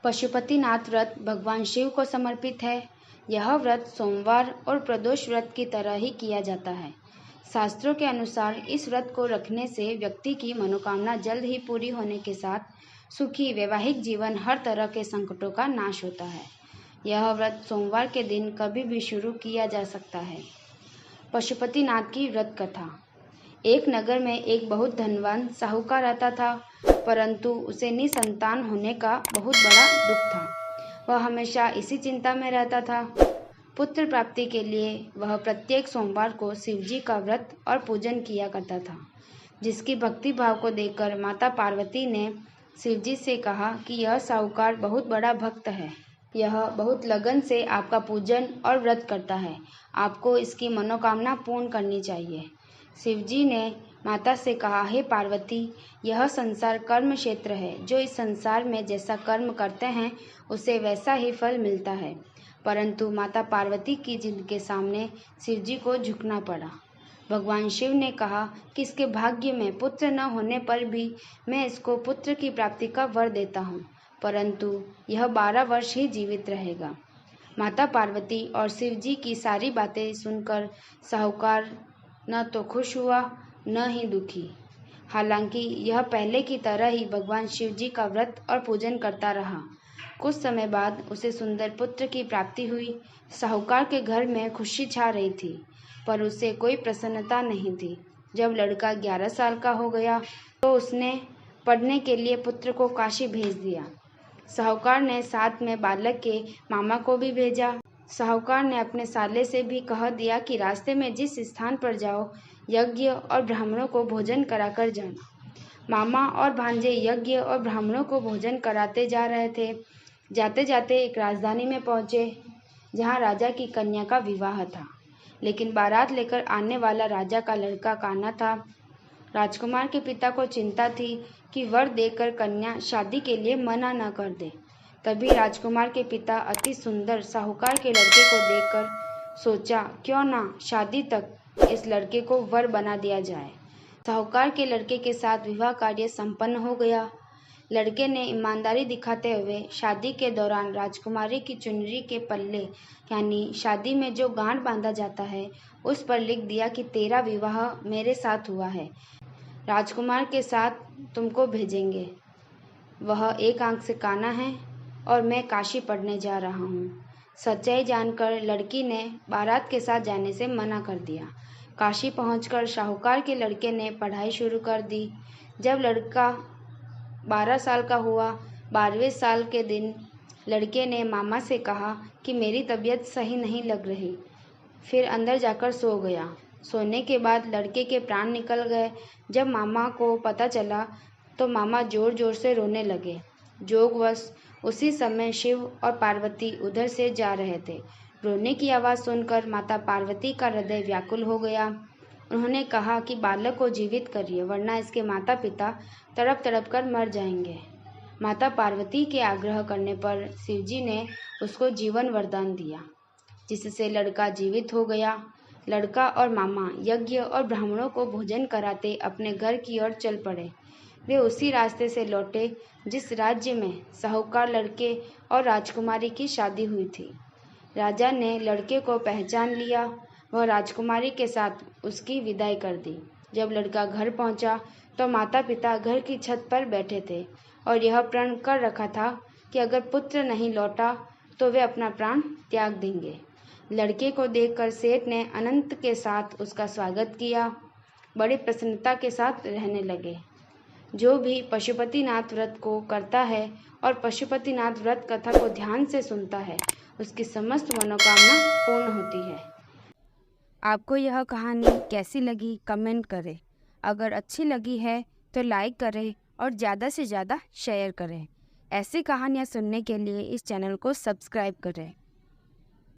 पशुपतिनाथ व्रत भगवान शिव को समर्पित है। यह व्रत सोमवार और प्रदोष व्रत की तरह ही किया जाता है। शास्त्रों के अनुसार इस व्रत को रखने से व्यक्ति की मनोकामना जल्द ही पूरी होने के साथ सुखी वैवाहिक जीवन, हर तरह के संकटों का नाश होता है। यह व्रत सोमवार के दिन कभी भी शुरू किया जा सकता है। पशुपतिनाथ की व्रत कथा। एक नगर में एक बहुत धनवान साहूकार रहता था, परंतु उसे निसंतान होने का बहुत बड़ा दुख था। वह हमेशा इसी चिंता में रहता था। पुत्र प्राप्ति के लिए वह प्रत्येक सोमवार को शिवजी का व्रत और पूजन किया करता था, जिसकी भक्ति भाव को देखकर माता पार्वती ने शिवजी से कहा कि यह साहूकार बहुत बड़ा भक्त है। यह बहुत लगन से आपका पूजन और व्रत करता है। आपको इसकी मनोकामना पूर्ण करनी चाहिए। शिवजी ने माता से कहा, हे पार्वती, यह संसार कर्म क्षेत्र है। जो इस संसार में जैसा कर्म करते हैं उसे वैसा ही फल मिलता है। परंतु माता पार्वती की जिद के सामने शिवजी को झुकना पड़ा। भगवान शिव ने कहा कि इसके भाग्य में पुत्र न होने पर भी मैं इसको पुत्र की प्राप्ति का वर देता हूँ, परंतु यह 12 वर्ष ही जीवित रहेगा। माता पार्वती और शिवजी की सारी बातें सुनकर साहूकार न तो खुश हुआ न ही दुखी। हालांकि यह पहले की तरह ही भगवान शिवजी का व्रत और पूजन करता रहा। कुछ समय बाद उसे सुंदर पुत्र की प्राप्ति हुई। साहूकार के घर में खुशी छा रही थी, पर उसे कोई प्रसन्नता नहीं थी। जब लड़का 11 साल का हो गया तो उसने पढ़ने के लिए पुत्र को काशी भेज दिया। साहूकार ने साथ में बालक के मामा को भी भेजा। साहूकार ने अपने साले से भी कह दिया कि रास्ते में जिस स्थान पर जाओ, यज्ञ और ब्राह्मणों को भोजन कराकर जाना। मामा और भांजे यज्ञ और ब्राह्मणों को भोजन कराते जा रहे थे। जाते जाते एक राजधानी में पहुंचे, जहां राजा की कन्या का विवाह था, लेकिन बारात लेकर आने वाला राजा का लड़का काना था। राजकुमार के पिता को चिंता थी कि वर देकर कन्या शादी के लिए मना न कर दे। तभी राजकुमार के पिता अति सुंदर साहूकार के लड़के को देखकर सोचा, क्यों ना शादी तक इस लड़के को वर बना दिया जाए। साहूकार के लड़के के साथ विवाह कार्य संपन्न हो गया। लड़के ने ईमानदारी दिखाते हुए शादी के दौरान राजकुमारी की चुनरी के पल्ले, यानी शादी में जो गांठ बांधा जाता है, उस पर लिख दिया कि तेरा विवाह मेरे साथ हुआ है, राजकुमार के साथ तुमको भेजेंगे। वह एक आंख से काना है और मैं काशी पढ़ने जा रहा हूँ। सच्चाई जानकर लड़की ने बारात के साथ जाने से मना कर दिया। काशी पहुंचकर साहूकार के लड़के ने पढ़ाई शुरू कर दी। जब लड़का 12 साल का हुआ, 12वें साल के दिन लड़के ने मामा से कहा कि मेरी तबीयत सही नहीं लग रही। फिर अंदर जाकर सो गया। सोने के बाद लड़के के प्राण निकल गए। जब मामा को पता चला तो मामा जोर जोर से रोने लगे। जोगवश उसी समय शिव और पार्वती उधर से जा रहे थे। रोने की आवाज़ सुनकर माता पार्वती का हृदय व्याकुल हो गया। उन्होंने कहा कि बालक को जीवित करिए, वरना इसके माता पिता तड़प तड़प कर मर जाएंगे। माता पार्वती के आग्रह करने पर शिवजी ने उसको जीवन वरदान दिया, जिससे लड़का जीवित हो गया। लड़का और मामा यज्ञ और ब्राह्मणों को भोजन कराते अपने घर की ओर चल पड़े। वे उसी रास्ते से लौटे जिस राज्य में साहूकार लड़के और राजकुमारी की शादी हुई थी। राजा ने लड़के को पहचान लिया। वह राजकुमारी के साथ उसकी विदाई कर दी। जब लड़का घर पहुंचा तो माता पिता घर की छत पर बैठे थे और यह प्रण कर रखा था कि अगर पुत्र नहीं लौटा तो वे अपना प्राण त्याग देंगे। लड़के को देखकर सेठ ने अनंत के साथ उसका स्वागत किया। बड़ी प्रसन्नता के साथ रहने लगे। जो भी पशुपतिनाथ व्रत को करता है और पशुपतिनाथ व्रत कथा को ध्यान से सुनता है, उसकी समस्त मनोकामना पूर्ण होती है। आपको यह कहानी कैसी लगी कमेंट करें। अगर अच्छी लगी है तो लाइक करें और ज़्यादा से ज़्यादा शेयर करें। ऐसी कहानियाँ सुनने के लिए इस चैनल को सब्सक्राइब करें।